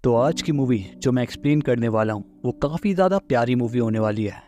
तो आज की मूवी जो मैं एक्सप्लेन करने वाला हूँ वो काफ़ी ज़्यादा प्यारी मूवी होने वाली है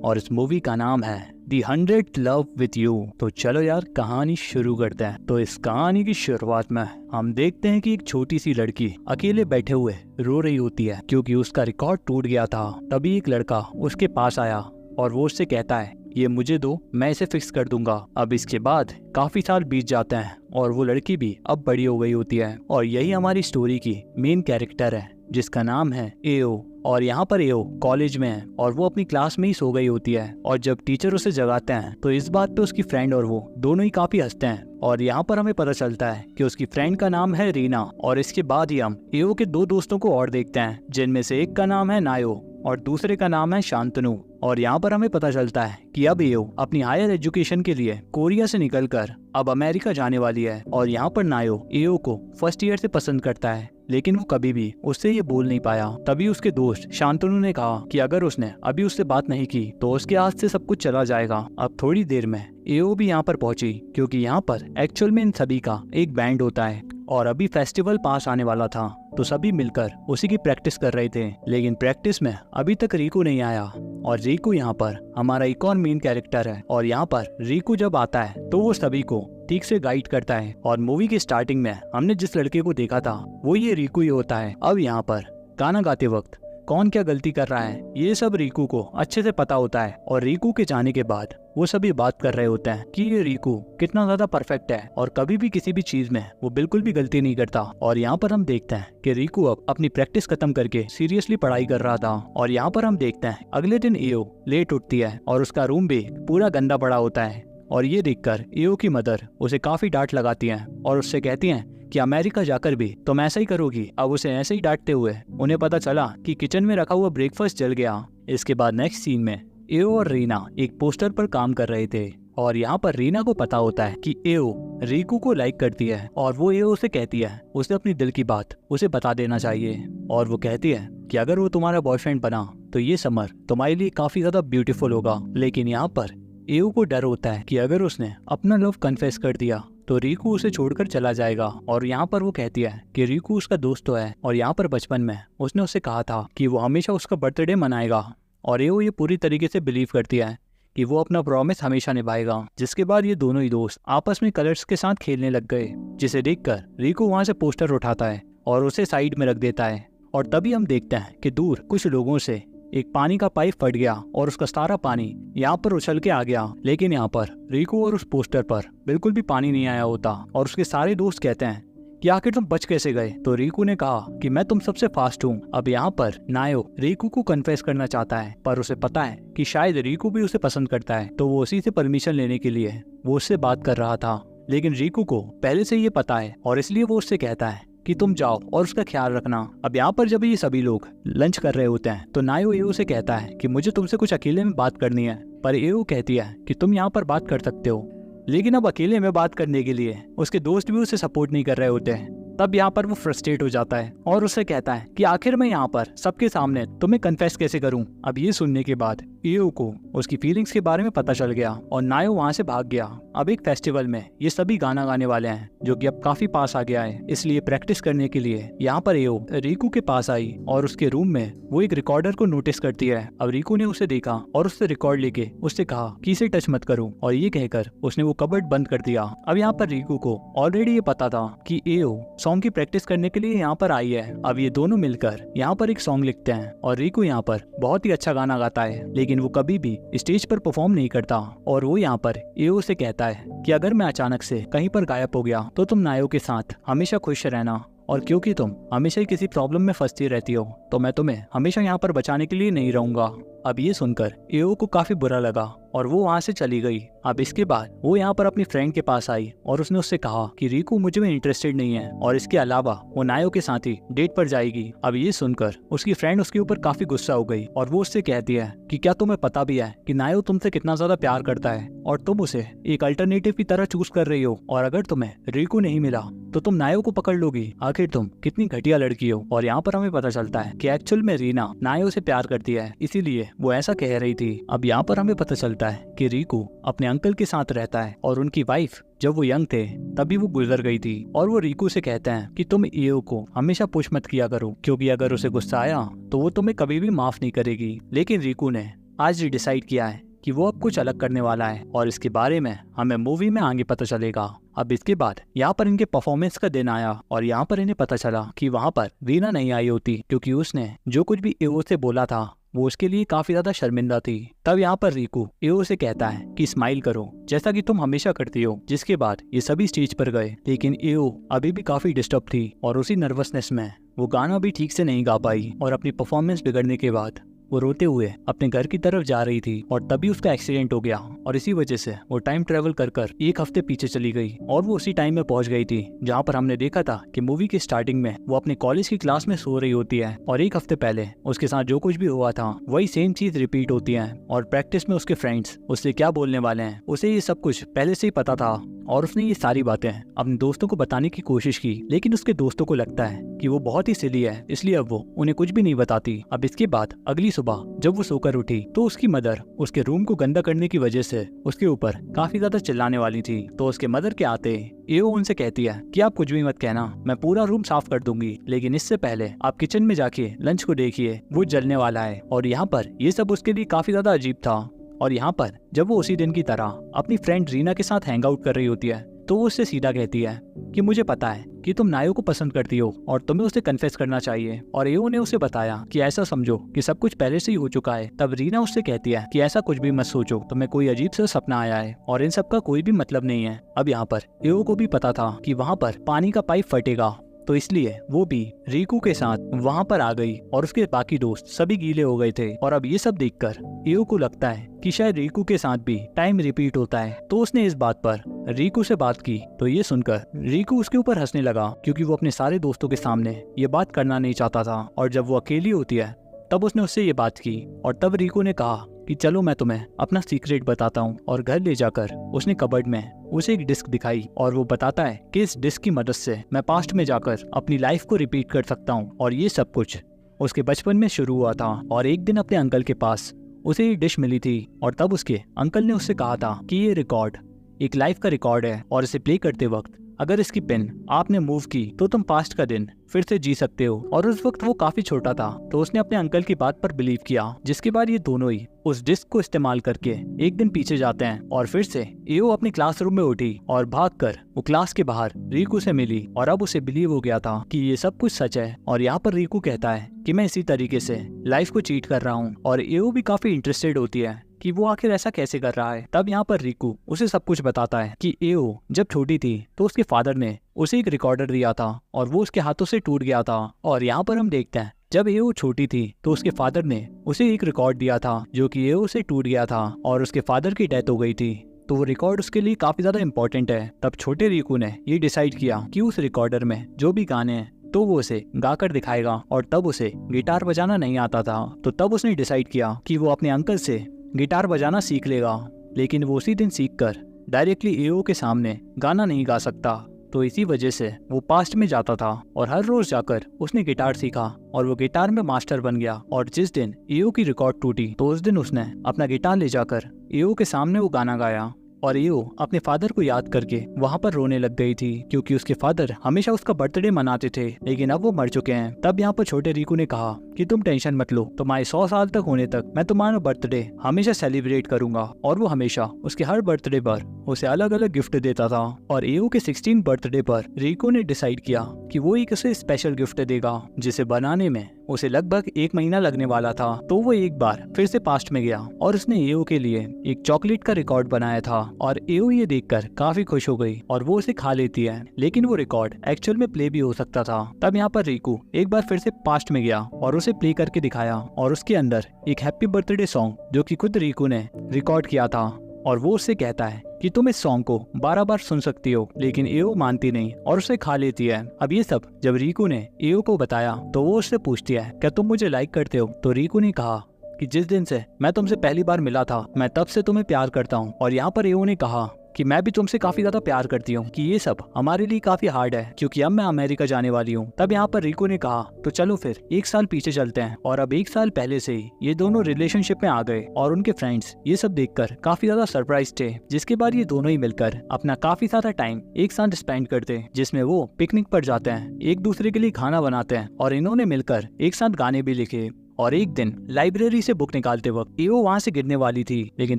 और इस मूवी का नाम है दी 100th लव विथ यू। तो चलो यार कहानी शुरू करते हैं। तो इस कहानी की शुरुआत में हम देखते हैं कि एक छोटी सी लड़की अकेले बैठे हुए रो रही होती है क्योंकि उसका रिकॉर्ड टूट गया था। तभी एक लड़का उसके पास आया और वो उससे कहता है ये मुझे दो, मैं इसे फिक्स कर दूंगा। अब इसके बाद काफी साल बीत जाते हैं और वो लड़की भी अब बड़ी हो गई होती है और यही हमारी स्टोरी की मेन कैरेक्टर है जिसका नाम है एओ। और यहाँ पर एओ कॉलेज में है और वो अपनी क्लास में ही सो गई होती है और जब टीचर उसे जगाते हैं तो इस बात पे उसकी फ्रेंड और वो दोनों ही काफी हंसते हैं। और यहाँ पर हमें पता चलता है कि उसकी फ्रेंड का नाम है रीना। और इसके बाद ही हम एओ के दो दोस्तों को और देखते हैं जिनमें से एक का नाम है नायो और दूसरे का नाम है शांतनु। और यहाँ पर हमें पता चलता है कि अब एओ अपनी हायर एजुकेशन के लिए कोरिया से निकलकर अब अमेरिका जाने वाली है। और यहाँ पर नायो एओ को फर्स्ट ईयर से पसंद करता है लेकिन वो कभी भी उससे ये बोल नहीं पाया। तभी उसके दोस्त शांतनु ने कहा कि अगर उसने अभी उससे बात नहीं की तो उसके हाथ से सब कुछ चला जाएगा। अब थोड़ी देर में एओ भी यहाँ पर पहुंची क्योंकि यहाँ पर एक्चुअल में इन सभी का एक बैंड होता है और अभी फेस्टिवल पास आने वाला था तो सभी मिलकर उसी की प्रैक्टिस कर रहे थे। लेकिन प्रैक्टिस में अभी तक रीकू नहीं आया और रीकू यहाँ पर हमारा एक और मेन कैरेक्टर है। और यहाँ पर रीकू जब आता है तो वो सभी को ठीक से गाइड करता है और मूवी की स्टार्टिंग में हमने जिस लड़के को देखा था वो ये रीकू ही होता है। अब यहाँ पर गाना गाते वक्त कौन क्या गलती कर रहा है ये सब रीकू को अच्छे से पता होता है और रीकू के जाने के बाद वो सभी बात कर रहे होते हैं कि ये रीकू कितना ज्यादा परफेक्ट है और कभी भी किसी भी चीज में वो बिल्कुल भी गलती नहीं करता। और यहाँ पर हम देखते हैं कि रीकू अब अपनी प्रैक्टिस खत्म करके सीरियसली पढ़ाई कर रहा था। और यहाँ पर हम देखते हैं अगले दिन एओ लेट उठती है और उसका रूम भी पूरा गंदा पड़ा होता है। और ये देखकर एओ की मदर उसे काफी डांट लगाती हैं और उससे कहती हैं कि अमेरिका जाकर भी तुम ऐसा ही करोगी। अब उसे ऐसे ही डांटते हुए उन्हें पता चला कि किचन में रखा हुआ ब्रेकफास्ट जल गया। इसके बाद नेक्स्ट सीन में एओ और रीना एक पोस्टर पर काम कर रहे थे और यहाँ पर रीना को पता होता है कि एओ रीकू को लाइक करती है और वो एओ से कहती है उसे अपनी दिल की बात उसे बता देना चाहिए। और वो कहती है कि अगर वो तुम्हारा बॉयफ्रेंड बना तो ये समर तुम्हारे लिए काफी ज्यादा ब्यूटीफुल होगा। लेकिन यहाँ पर एओ को डर होता है कि अगर उसने अपना लव कन्फेस कर दिया तो रीकू उसे छोड़कर चला जाएगा। और यहाँ पर वो कहती है कि रीकू उसका दोस्त तो है और यहाँ पर बचपन में उसने उससे कहा था कि वो हमेशा उसका बर्थडे मनाएगा। और एओ ये पूरी तरीके से बिलीव करती है कि वो अपना प्रॉमिस हमेशा निभाएगा। जिसके बाद ये दोनों ही दोस्त आपस में कलर्स के साथ खेलने लग गए जिसे देखकर रीकू वहाँ से पोस्टर उठाता है और उसे साइड में रख देता है। और तभी हम देखते हैं कि दूर कुछ लोगों से एक पानी का पाइप फट गया और उसका सारा पानी यहाँ पर उछल के आ गया। लेकिन यहाँ पर रीकू और उस पोस्टर पर बिल्कुल भी पानी नहीं आया होता और उसके सारे दोस्त कहते हैं कि आखिर तुम बच कैसे गए। तो रीकू ने कहा कि मैं तुम सबसे फास्ट हूँ। अब यहाँ पर नायो रीकू को कन्फेस करना चाहता है पर उसे पता है कि शायद रीकू भी उसे पसंद करता है तो वो उसी से परमिशन लेने के लिए वो उससे बात कर रहा था। लेकिन रीकू को पहले से ये पता है और इसलिए वो उससे कहता है कि तुम जाओ और उसका ख्याल रखना। अब यहाँ पर जब ये सभी लोग लंच कर रहे होते हैं तो नायो एओ से कहता है कि मुझे तुमसे कुछ अकेले में बात करनी है। पर एओ कहती है कि तुम यहाँ पर बात कर सकते हो। लेकिन अब अकेले में बात करने के लिए उसके दोस्त भी उसे सपोर्ट नहीं कर रहे होते हैं। तब यहाँ पर वो फ्रस्ट्रेट हो जाता है और उससे कहता है कि आखिर मैं यहाँ पर सबके सामने तुम्हें कन्फेस कैसे करूँ। अब ये सुनने के बाद एओ को उसकी फीलिंग्स के बारे में पता चल गया और नायो वहाँ से भाग गया। अब एक फेस्टिवल में ये सभी गाना गाने वाले हैं जो कि अब काफी पास आ गया है, इसलिए प्रैक्टिस करने के लिए यहाँ पर एओ रीकू के पास आई और उसके रूम में वो एक रिकॉर्डर को नोटिस करती है। अब रीकू ने उसे देखा और उससे रिकॉर्ड लेके उससे कहा कि इसे टच मत करो और ये कहकर उसने वो कबर्ड बंद कर दिया। अब यहाँ पर रीकू को ऑलरेडी ये पता था कि एओ सॉन्ग की प्रैक्टिस करने के लिए यहाँ पर आई है। अब ये दोनों मिलकर यहाँ पर एक सॉन्ग लिखते हैं और रीकू यहाँ पर बहुत ही अच्छा गाना गाता है लेकिन वो कभी भी स्टेज पर परफॉर्म नहीं करता। और वो यहाँ पर एओ से कहता है कि अगर मैं अचानक से कहीं पर गायब हो गया तो तुम नायो के साथ हमेशा खुश रहना और क्योंकि तुम हमेशा ही किसी प्रॉब्लम में फंसती रहती हो तो मैं तुम्हें हमेशा यहाँ पर बचाने के लिए नहीं रहूंगा। अब ये सुनकर एओ को काफी बुरा लगा और वो वहाँ से चली गई। अब इसके बाद वो यहाँ पर अपनी फ्रेंड के पास आई और उसने उससे कहा कि रीकू मुझे में इंटरेस्टेड नहीं है और इसके अलावा वो नायो के साथ ही डेट पर जाएगी। अब ये सुनकर उसकी फ्रेंड उसके ऊपर काफी गुस्सा हो गई और वो उससे कहती है कि क्या तुम्हें पता भी है कि नायो तुमसे कितना ज्यादा प्यार करता है और तुम उसे एक अल्टरनेटिव की तरह चूज कर रही हो और अगर तुम्हें रीकू नहीं मिला तो तुम नायो को पकड़ लोगी। आखिर तुम कितनी घटिया लड़की हो। और यहाँ पर हमें पता चलता है कि एक्चुअल में रीना नायो से प्यार करती है इसीलिए वो ऐसा कह रही थी। अब यहाँ पर हमें पता चलता है कि रीकू अपने अंकल के साथ रहता है और उनकी वाइफ जब वो यंग थे तभी वो गुजर गई थी। और वो रिकू से कहते हैं कि तुम एओ को हमेशा पुश मत किया करो, क्योंकि अगर उसे गुस्सा आया तो वो तुम्हें कभी भी माफ नहीं करेगी। लेकिन रिकू ने आज डिसाइड किया है कि वो अब कुछ अलग करने वाला है, और इसके बारे में हमें मूवी में आगे पता चलेगा। अब इसके बाद यहाँ पर इनके परफॉर्मेंस का दिन आया, और यहाँ पर इन्हें पता चला कि वहाँ पर रीना नहीं आई होती, क्योंकि उसने जो कुछ भी एओ से बोला था वो उसके लिए काफी ज्यादा शर्मिंदा थी। तब यहाँ पर रिकू एओ से कहता है कि स्माइल करो जैसा कि तुम हमेशा करती हो। जिसके बाद ये सभी स्टेज पर गए, लेकिन एओ अभी भी काफी डिस्टर्ब थी, और उसी नर्वसनेस में वो गाना भी ठीक से नहीं गा पाई, और अपनी परफॉर्मेंस बिगड़ने के बाद वो रोते हुए अपने घर की तरफ जा रही थी। और तभी उसका एक्सीडेंट हो गया, और इसी वजह से वो टाइम ट्रेवल कर एक हफ्ते पीछे चली गई, और वो उसी टाइम में पहुंच गई थी जहां पर हमने देखा था कि मूवी की स्टार्टिंग में वो अपने कॉलेज की क्लास में सो रही होती है, और एक हफ्ते पहले उसके साथ जो कुछ भी हुआ था वही सेम चीज रिपीट होती है। और प्रैक्टिस में उसके फ्रेंड्स उससे क्या बोलने वाले हैं उसे ये सब कुछ पहले से ही पता था, और उसने ये सारी बातें अपने दोस्तों को बताने की कोशिश की, लेकिन उसके दोस्तों को लगता है कि वो बहुत ही सिली है, इसलिए अब वो उन्हें कुछ भी नहीं बताती। अब इसके बाद अगली सुबह जब वो सोकर उठी तो उसकी मदर उसके रूम को गंदा करने की वजह से उसके ऊपर काफी ज्यादा चिल्लाने वाली थी। तो उसके मदर के आते एओ उनसे कहती है कि आप कुछ भी मत कहना, मैं पूरा रूम साफ कर दूंगी, लेकिन इससे पहले आप किचन में जाके लंच को देखिए, वो जलने वाला है। और यहाँ पर ये सब उसके लिए काफी ज्यादा अजीब था। और यहाँ पर जब वो उसी दिन की तरह अपनी फ्रेंड रीना के साथ हैंग आउट कर रही होती है तो वो उससे सीधा कहती है कि मुझे पता है कि तुम नायो को पसंद करती हो और तुम्हें उसे कन्फेस करना चाहिए। और एओ ने उसे बताया कि ऐसा समझो कि सब कुछ पहले से ही हो चुका है। तब रीना उससे कहती है कि ऐसा कुछ भी मत सोचो, तुम्हें कोई अजीब सा सपना आया है और इन सब का कोई भी मतलब नहीं है। अब यहाँ पर एओ को भी पता था कि वहाँ पर पानी का पाइप फटेगा, तो इसलिए वो भी रिकू के साथ वहाँ पर आ गई, और उसके बाकी दोस्त सभी गीले हो गए थे। और अब ये सब देखकर एओ को लगता है कि शायद रिकू के साथ भी टाइम रिपीट होता है, तो उसने इस बात पर रिकू से बात की। तो ये सुनकर रिकू उसके ऊपर हंसने लगा, क्योंकि वो अपने सारे दोस्तों के सामने ये बात करना नहीं चाहता था। और जब वो अकेली होती है तब उसने उससे ये बात की, और तब रिकू ने कहा कि चलो मैं तुम्हें अपना सीक्रेट बताता हूँ। और घर ले जाकर उसने कबर्ड में उसे एक डिस्क दिखाई, और वो बताता है कि इस डिस्क की मदद से मैं पास्ट में जाकर अपनी लाइफ को रिपीट कर सकता हूँ। और ये सब कुछ उसके बचपन में शुरू हुआ था, और एक दिन अपने अंकल के पास उसे ये डिश मिली थी, और तब उसके अंकल ने उससे कहा था कि ये रिकॉर्ड एक लाइफ का रिकॉर्ड है, और इसे प्ले करते वक्त अगर इसकी पिन आपने मूव की तो तुम पास्ट का दिन फिर से जी सकते हो। और उस वक्त वो काफी छोटा था, तो उसने अपने अंकल की बात पर बिलीव किया। जिसके बाद ये दोनों ही उस डिस्क को इस्तेमाल करके एक दिन पीछे जाते हैं, और फिर से एओ अपनी क्लासरूम में उठी और भागकर वो क्लास के बाहर रिकू से मिली। और अब उसे बिलीव हो गया था कि ये सब कुछ सच है। और यहाँ पर रिकू कहता है कि मैं इसी तरीके से लाइफ को चीट कर रहा हूँ, और एओ भी काफी इंटरेस्टेड होती है कि वो आखिर ऐसा कैसे कर रहा है। तब यहाँ पर रिकू उसे सब कुछ बताता है कि एओ जब छोटी थी तो उसके फादर ने उसे एक रिकॉर्डर दिया था, और वो उसके हाथों से टूट गया था। और यहाँ पर हम देखते हैं जब एओ छोटी थी तो उसके फादर ने उसे एक रिकॉर्ड दिया था जो कि एओ से टूट गया था, और उसके फादर की डेथ हो गई थी, तो वो रिकॉर्ड उसके लिए काफी ज्यादा इम्पोर्टेंट है। तब छोटे रिकू ने ये डिसाइड किया कि उस रिकॉर्डर में जो भी गाने हैं तो वो उसे गाकर दिखाएगा। और तब उसे गिटार बजाना नहीं आता था, तो तब उसने डिसाइड किया कि वो अपने अंकल से गिटार बजाना सीख लेगा। लेकिन वो उसी दिन सीखकर डायरेक्टली एओ के सामने गाना नहीं गा सकता, तो इसी वजह से वो पास्ट में जाता था, और हर रोज जाकर उसने गिटार सीखा, और वो गिटार में मास्टर बन गया। और जिस दिन एओ की रिकॉर्ड टूटी तो उस दिन उसने अपना गिटार ले जाकर एओ के सामने वो गाना गाया। और एओ अपने फादर को याद करके वहाँ पर रोने लग गई थी, क्योंकि उसके फादर हमेशा उसका बर्थडे मनाते थे, लेकिन अब वो मर चुके हैं। तब यहाँ पर छोटे रिकू ने कहा कि तुम टेंशन मत लो, तुम्हारे 100 साल तक होने तक मैं तुम्हारा बर्थडे हमेशा सेलिब्रेट करूंगा। और वो हमेशा उसके हर बर्थडे पर उसे अलग अलग गिफ्ट देता था। और एओ के 16 बर्थडे पर रिकू ने डिसाइड किया कि वो एक उसे स्पेशल गिफ्ट देगा, जिसे बनाने में उसे लगभग 1 महीना लगने वाला था। तो वो एक बार फिर से पास्ट में गया, और उसने एओ के लिए एक चॉकलेट का रिकॉर्ड बनाया था। और एओ ये देखकर काफी खुश हो गई, और वो उसे खा लेती है, लेकिन वो रिकॉर्ड एक्चुअल में प्ले भी हो सकता था। तब यहाँ पर रिकू एक बार फिर से पास्ट में गया और उसे प्ले करके दिखाया, और उसके अंदर एक हैप्पी बर्थडे सॉन्ग जो कि खुद रिकू ने रिकॉर्ड किया था। और वो उससे कहता है कि तुम इस सॉन्ग को 12 बार सुन सकती हो, लेकिन एओ मानती नहीं और उसे खा लेती है। अब ये सब जब रिकू ने एओ को बताया तो वो उससे पूछती है क्या तुम मुझे लाइक करते हो। तो रिकू ने कहा कि जिस दिन से मैं तुमसे पहली बार मिला था मैं तब से तुम्हें प्यार करता हूँ। और यहाँ पर एओ ने कहा कि मैं भी तुमसे काफी ज्यादा प्यार करती हूँ, कि ये सब हमारे लिए काफी हार्ड है क्योंकि अब मैं अमेरिका जाने वाली हूँ। तब यहाँ पर रिको ने कहा तो चलो फिर 1 साल पीछे चलते हैं। और अब 1 साल पहले से ही ये दोनों रिलेशनशिप में आ गए और उनके फ्रेंड्स ये सब देखकर काफी ज्यादा सरप्राइज थे, जिसके बाद ये दोनों ही मिलकर अपना काफी ज्यादा टाइम एक साथ स्पेंड करते, जिसमें वो पिकनिक पर जाते हैं, एक दूसरे के लिए खाना बनाते हैं और इन्होंने मिलकर एक साथ गाने भी लिखे। और एक दिन लाइब्रेरी से बुक निकालते वक्त एओ वहाँ से गिरने वाली थी, लेकिन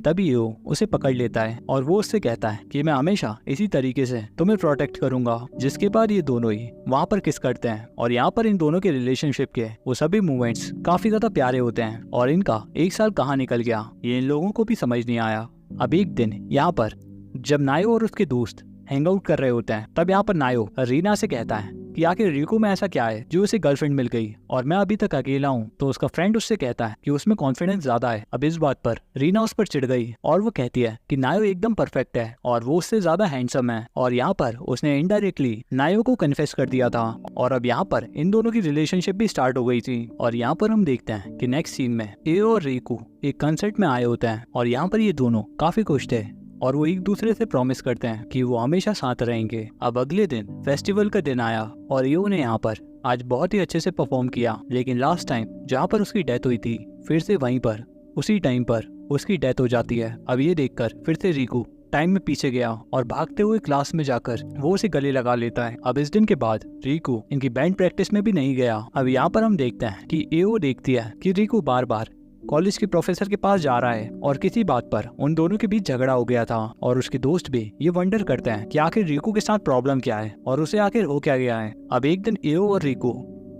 तभी एओ उसे पकड़ लेता है और वो उससे कहता है कि मैं हमेशा इसी तरीके से तुम्हें प्रोटेक्ट करूंगा। जिसके बाद ये दोनों ही वहाँ पर किस करते हैं और यहाँ पर इन दोनों के रिलेशनशिप के वो सभी मूवमेंट्स काफी ज्यादा प्यारे होते हैं। और इनका 1 साल कहाँ निकल गया ये इन लोगों को भी समझ नहीं आया। अब एक दिन यहाँ पर जब नायो और उसके दोस्त हैंग आउट कर रहे होते हैं, तब यहाँ पर नायो रीना से कहता है कि आखिर रिको में ऐसा क्या है जो उसे गर्लफ्रेंड मिल गई और मैं अभी तक अकेला हूँ। तो उसका फ्रेंड उससे कहता है कि उसमें कॉन्फिडेंस ज्यादा है। अब इस बात पर रीना उस पर चिढ़ गई और वो कहती है कि नायो एकदम परफेक्ट है और वो उससे ज्यादा हैंडसम है। और यहाँ पर उसने इनडायरेक्टली नायो को कन्फेस कर दिया था और अब यहाँ पर इन दोनों की रिलेशनशिप भी स्टार्ट हो गई थी। और यहाँ पर हम देखते हैं कि नेक्स्ट सीन में एओ और रिको एक कंसर्ट में आए होते हैं और यहाँ पर ये दोनों काफी खुश थे और वो एक दूसरे से प्रॉमिस करते हैं कि वो हमेशा साथ रहेंगे। अब अगले दिन फेस्टिवल का दिन आया और एओ ने यहाँ पर आज बहुत ही अच्छे से परफॉर्म किया, लेकिन लास्ट टाइम जहाँ पर उसकी डेथ हुई थी फिर से वहीं पर उसी टाइम पर उसकी डेथ हो जाती है। अब ये देखकर फिर से रिको टाइम में पीछे गया और भागते हुए क्लास में जाकर वो उसे गले लगा लेता है। अब इस दिन के बाद रिको इनकी बैंड प्रैक्टिस में भी नहीं गया। अब यहाँ पर हम देखते हैं कि एओ देखती है कि रिको बार बार कॉलेज के प्रोफेसर के पास जा रहा है और किसी बात पर उन दोनों के बीच झगड़ा हो गया था। और उसके दोस्त भी ये वंडर करते हैं कि आखिर रिको के साथ प्रॉब्लम क्या है और उसे आखिर हो क्या गया है। अब एक दिन एओ और रिको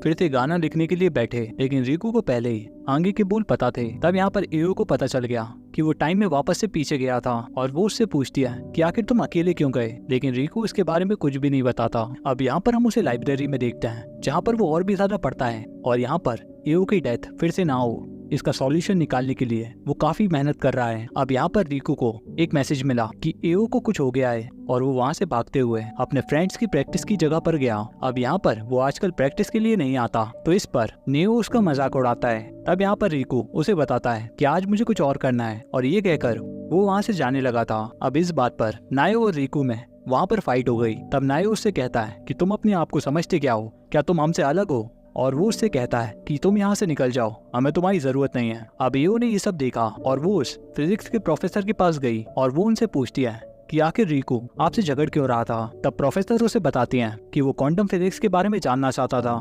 फिर से गाना लिखने के लिए बैठे, लेकिन रिको को पहले ही आगे के बोल पता थे। तब यहाँ पर एओ को पता चल गया कि वो टाइम में वापस से पीछे गया था और वो उससे पूछती है कि आखिर तुम अकेले क्यों गए, लेकिन रिको इसके बारे में कुछ भी नहीं बताता। अब यहाँ पर हम उसे लाइब्रेरी में देखते हैं जहाँ पर वो और भी ज्यादा पढ़ता है और यहाँ पर एओ की डेथ फिर से ना हो इसका सॉल्यूशन निकालने के लिए वो काफी मेहनत कर रहा है। अब यहाँ पर रिको को एक मैसेज मिला कि एओ को कुछ हो गया है और वो वहाँ से भागते हुए अपने फ्रेंड्स की प्रैक्टिस की जगह पर गया। अब यहाँ पर वो आजकल प्रैक्टिस के लिए नहीं आता, तो इस पर नेओ उसका मजाक उड़ाता है। तब यहाँ पर रिको उसे बताता है कि आज मुझे कुछ और करना है और ये कहकर वो वहाँ से जाने लगा था। अब इस बात पर नायो और रिको में वहाँ पर फाइट हो गई। तब नायो उससे कहता है कि तुम अपने आप को समझते क्या हो, क्या तुम हमसे अलग हो? और वो उससे कहता है कि तुम यहाँ से निकल जाओ, हमें तुम्हारी जरूरत नहीं है। अब एओ ने ये सब देखा और वो उस फिजिक्स के प्रोफेसर के पास गई और वो उनसे पूछती है कि आखिर रिको आपसे झगड़ क्यों रहा था। तब प्रोफेसर उसे बताती हैं कि वो क्वांटम फिजिक्स के बारे में जानना चाहता था,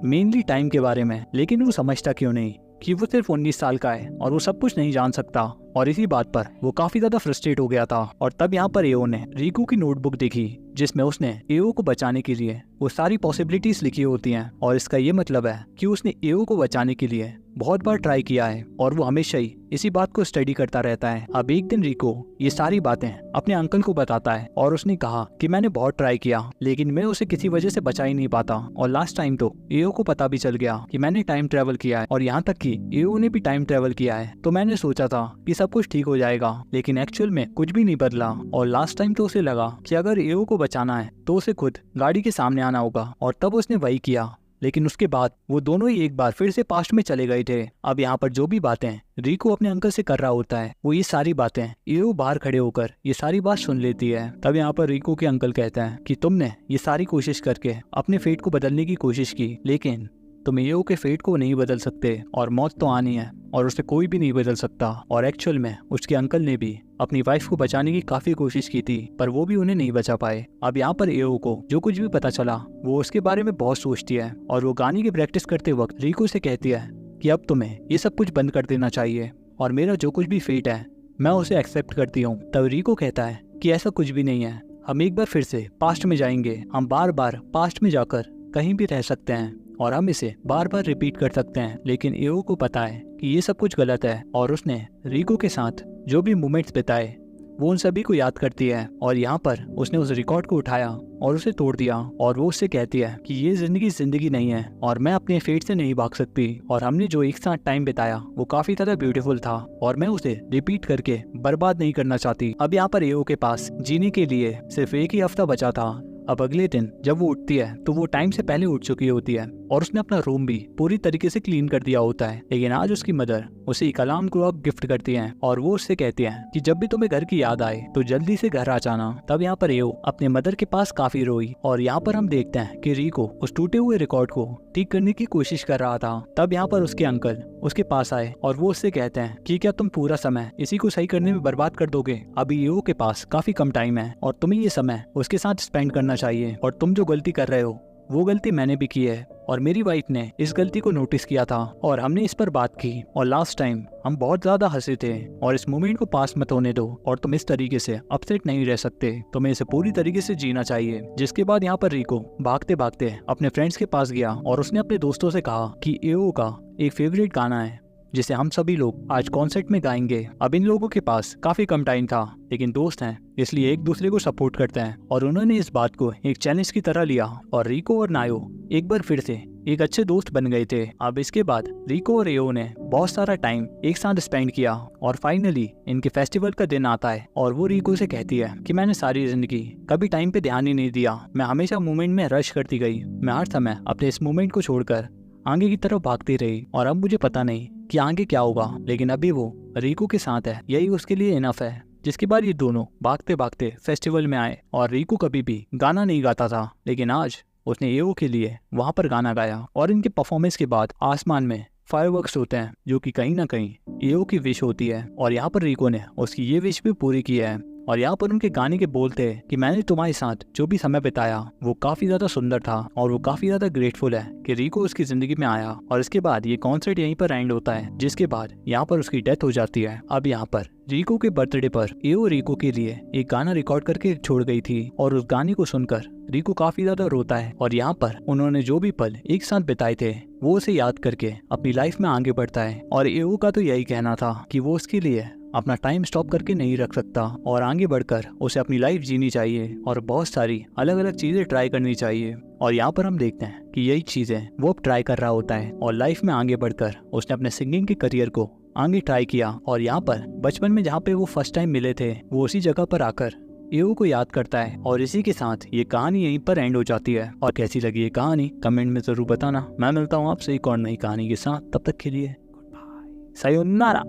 मेनली टाइम के बारे में, लेकिन वो समझता क्यों नहीं कि वो सिर्फ 19 साल का है और वो सब कुछ नहीं जान सकता। और इसी बात पर वो काफी ज्यादा फ्रस्ट्रेट हो गया था। और तब यहाँ पर एओ ने रिको की नोटबुक देखी जिसमें उसने एओ को बचाने के लिए वो सारी पॉसिबिलिटीज लिखी होती हैं। और इसका ये मतलब है कि उसने एओ को बचाने के लिए बहुत बार ट्राई किया है और वो हमेशा ही इसी बात को स्टडी करता रहता है। अब एक दिन रिको ये सारी बातें अपने अंकल को बताता है और उसने कहा कि मैंने बहुत ट्राई किया लेकिन मैं उसे किसी वजह से बचा ही नहीं पाता। और लास्ट टाइम तो एओ को पता भी चल गया कि मैंने टाइम ट्रेवल किया है और यहाँ तक कि एओ ने भी टाइम ट्रेवल किया है। तो मैंने सोचा था कि सब कुछ ठीक हो जाएगा, लेकिन एक्चुअल में कुछ भी नहीं बदला। और लास्ट टाइम तो उसे लगा कि अगर एओ को बचाना है तो उसे खुद गाड़ी के सामने आना होगा और तब उसने वही किया। लेकिन उसके बाद वो दोनों ही एक बार फिर से पास्ट में चले गए थे। अब यहाँ पर जो भी बातें रिको अपने अंकल से कर रहा होता है वो ये सारी बातें एओ बाहर खड़े होकर ये सारी बात सुन लेती है। तब यहाँ पर रिको के अंकल कहते हैं कि तुमने ये सारी कोशिश करके अपने फेट को बदलने की कोशिश की, लेकिन तुम एओ के फेट को नहीं बदल सकते और मौत तो आनी है और उसे कोई भी नहीं बदल सकता। और एक्चुअल में उसके अंकल ने भी अपनी वाइफ को बचाने की काफी कोशिश की थी पर वो भी उन्हें नहीं बचा पाए। अब यहाँ पर एओ को जो कुछ भी पता चला वो उसके बारे में बहुत सोचती है और वो गाने की प्रैक्टिस करते वक्त रिको से कहती है कि अब तुम्हें ये सब कुछ बंद कर देना चाहिए और मेरा जो कुछ भी फेट है मैं उसे एक्सेप्ट करती हूँ। तब रिको कहता है कि ऐसा कुछ भी नहीं है, हम एक बार फिर से पास्ट में जाएंगे, हम बार बार पास्ट में जाकर कहीं भी रह सकते हैं और हम इसे बार बार रिपीट कर सकते हैं। लेकिन एओ को पता है कि ये सब कुछ गलत है और उसने रिको के साथ जो भी मोमेंट्स बिताए वो उन सभी को याद करती है। और यहाँ पर उसने उस रिकॉर्ड को उठाया और उसे तोड़ दिया और वो उससे कहती है कि ये जिंदगी नहीं है और मैं अपने फेट से नहीं भाग सकती और हमने जो एक साथ टाइम बिताया वो काफी ज्यादा ब्यूटीफुल था और मैं उसे रिपीट करके बर्बाद नहीं करना चाहती। अब यहाँ पर एओ के पास जीने के लिए सिर्फ एक ही हफ्ता बचा था। अब अगले दिन जब वो उठती है तो वो टाइम से पहले उठ चुकी होती है और उसने अपना रूम भी पूरी तरीके से क्लीन कर दिया होता है। लेकिन आज उसकी मदर उसे एक अलार्म क्लॉक गिफ्ट करती है और वो उससे कहती है कि जब भी तुम्हें घर की याद आए तो जल्दी से घर आ जाना। तब यहाँ पर एओ अपने मदर के पास काफी रोई और यहाँ पर हम देखते हैं कि रिको उस टूटे हुए रिकॉर्ड को ठीक करने की कोशिश कर रहा था। तब यहाँ पर उसके अंकल उसके पास आए और वो उससे कहते हैं कि क्या तुम पूरा समय इसी को सही करने में बर्बाद कर दोगे? अभी एओ के पास काफी कम टाइम है और तुम्हें ये समय उसके साथ स्पेंड करना चाहिए। और तुम जो गलती कर रहे हो वो गलती मैंने भी की है और मेरी वाइफ ने इस गलती को नोटिस किया था और हमने इस पर बात की और लास्ट टाइम हम बहुत ज्यादा हंसे थे और इस मोमेंट को पास मत होने दो और तुम इस तरीके से अपसेट नहीं रह सकते, तुम्हें इसे पूरी तरीके से जीना चाहिए। जिसके बाद यहाँ पर रिको भागते भागते अपने फ्रेंड्स के पास गया और उसने अपने दोस्तों से कहा कि एओ का एक फेवरेट गाना है जिसे हम सभी लोग आज कॉन्सर्ट में गाएंगे। अब इन लोगों के पास काफी कम टाइम था लेकिन दोस्त हैं इसलिए एक दूसरे को सपोर्ट करते हैं और उन्होंने इस बात को एक चैलेंज की तरह लिया और रिको और नायो एक बार फिर से एक अच्छे दोस्त बन गए थे। अब इसके बाद रिको और एओ ने बहुत सारा टाइम एक साथ स्पेंड किया और फाइनली इनके फेस्टिवल का दिन आता है और वो रिको से कहती है कि मैंने सारी जिंदगी कभी टाइम पे ध्यान ही नहीं दिया, मैं हमेशा मूवमेंट में रश करती गई, मैं हर समय अपने इस मूवमेंट को छोड़कर आगे की तरफ भागती रही और अब मुझे पता नहीं कि आगे क्या होगा, लेकिन अभी वो रिको के साथ है, यही उसके लिए इनफ है। जिसके बाद ये दोनों भागते भागते फेस्टिवल में आए और रिको कभी भी गाना नहीं गाता था लेकिन आज उसने एओ के लिए वहां पर गाना गाया और इनके परफॉर्मेंस के बाद आसमान में फायरवर्क्स होते हैं जो कि कहीं ना कहीं एओ की विश होती है और यहाँ पर रिको ने उसकी ये विश भी पूरी की है। और यहाँ पर उनके गाने के बोल थे कि मैंने तुम्हारे साथ जो भी समय बिताया वो काफी ज्यादा सुंदर था और वो काफी ज्यादा ग्रेटफुल है कि रिको उसकी जिंदगी में आया। और इसके बाद ये कॉन्सर्ट यहीं पर एंड होता है जिसके बाद यहाँ पर उसकी डेथ हो जाती है। अब यहाँ पर रिको के बर्थडे पर एओ रिको के लिए एक गाना रिकॉर्ड करके छोड़ गई थी और उस गाने को सुनकर रिको काफी ज्यादा रोता है और यहाँ पर उन्होंने जो भी पल एक साथ बिताए थे वो उसे याद करके अपनी लाइफ में आगे बढ़ता है। और एओ का तो यही कहना था कि वो उसके लिए अपना टाइम स्टॉप करके नहीं रख सकता और आगे बढ़कर उसे अपनी लाइफ जीनी चाहिए और बहुत सारी अलग अलग चीजें ट्राई करनी चाहिए। और यहाँ पर हम देखते हैं कि यही चीजें वो अब ट्राई कर रहा होता है और लाइफ में आगे बढ़कर उसने अपने सिंगिंग के करियर को आगे ट्राई किया। और यहाँ पर बचपन में जहाँ पे वो फर्स्ट टाइम मिले थे वो उसी जगह पर आकर एओ को याद करता है और इसी के साथ ये कहानी यहीं पर एंड हो जाती है। और कैसी लगी ये कहानी कमेंट में जरूर बताना। मैं मिलता हूँ आपसे एक और नई कहानी के साथ, तब तक के लिए गुड बाय, सायोनारा।